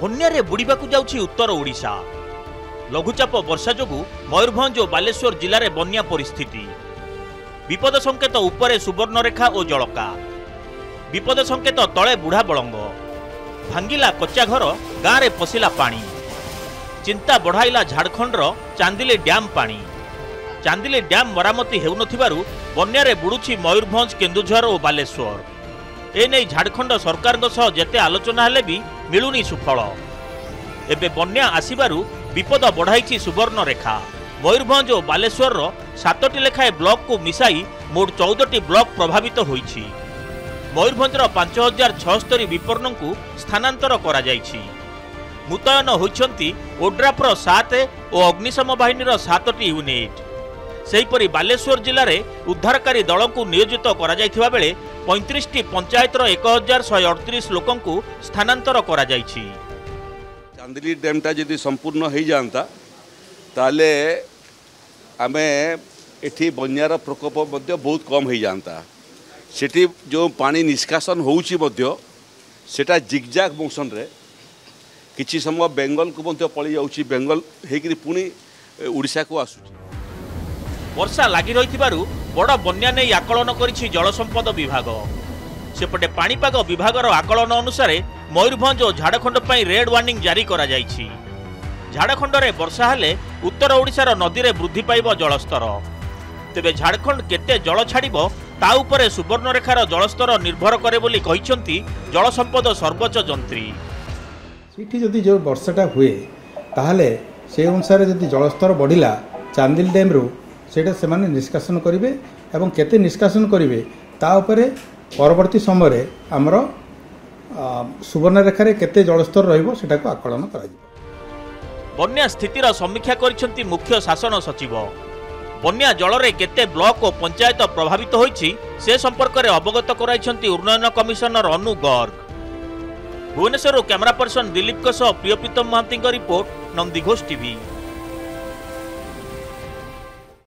बन्यारे बुड़ीबाकू जाउछि उत्तर ओडिशा। लघुचाप वर्षा जोगु मयूरभंज और बालेश्वर जिले में बन्या परिस्थिति। विपद संकेत उपरे सुवर्णरेखा और जलका। विपद संकेत तले बुढ़ा बलंग। भांगिला कच्चा घर, गाँव में पशिला पानी। चिंता बढ़ाइला झारखंडर चांदिली डैम पानी। चांदिली डैम मरामती हेउनथिबारु बन्यारे बुड़ुछि मयूरभंज, केन्दुझर और बालेश्वर। एने झारखंड सरकार जेते आलोचना हेले भी मिलुनी सुफल। एबे बन्या आसिबारु विपद बढ़ाई सुवर्णरेखा। मयूरभंज और बालेश्वर 7टी लेखाएं ब्लॉक को मिसाई मोट 14टी ब्लॉक प्रभावित होईछि। मयूरभंजर 5076 विपन्न को स्थानांतर करा जायछि। मुतयन होइछंती ओड्राफर 7 और अग्निशम बाहिनीर 7टी यूनिट। सेहीपरि बालेश्वर जिले में उद्धारकारी दल को नियोजित करा जायथिबा बेले 35टी पंचायतर 1138 लोकों को स्थानांतर करा जायछि। चांदिली डैमटा जदि संपूर्ण हो जाता ताले आमे एठी बन्यार प्रकोप बहुत कम हो जाता। सेठी जो पानी निष्कासन होउछि मध्य सेटा जिगजाग मोशन रे किछि समय बेंगल को पड़ी जाउछि। बेंगल हेकरी पुणी ओडिशा को आसुछि। वर्षा लगी रही बड़ बन्या नहीं आकलन करिछि जलसंपद विभाग। सेपटे पाणीपाग विभागर आकलन अनुसार मयूरभंज और झारखंड पर रेड वार्निंग जारी करा जायछि। झारखंड में वर्षा हेले उत्तर ओडिशार नदी में वृद्धि पाइब जलस्तर। तेबे झारखंड केते जल छाड़िबो ता उपरे सुवर्णरेखार जलस्तर निर्भर करे बोली कहिसंती जलसंपद सर्वोच्च जंत्री। सीठी जदि जो वर्षाटा हुए ताहले से अनुसार जदि जलस्तर बढ़िला चांदिल डैम रू सेटा से माने निष्कासन करेंगे और केते निष्कासन करेंगे ता उपरे परवर्ती समय आमर सुवर्णरेखार केते जलस्तर रहिबो सेटा को आकलन करा जिवो। बन्या स्थितिर समीक्षा करिसेंती मुख्य शासन सचिव। बन्या जलरे केते ब्लॉक और पंचायत प्रभावित होईछि से संपर्क में अवगत कराइछंती उन्नयन commissioner Anu Garg. Bhubaneswar camera person Dilip Priyapritam Mahanty report, Nandighosh TV.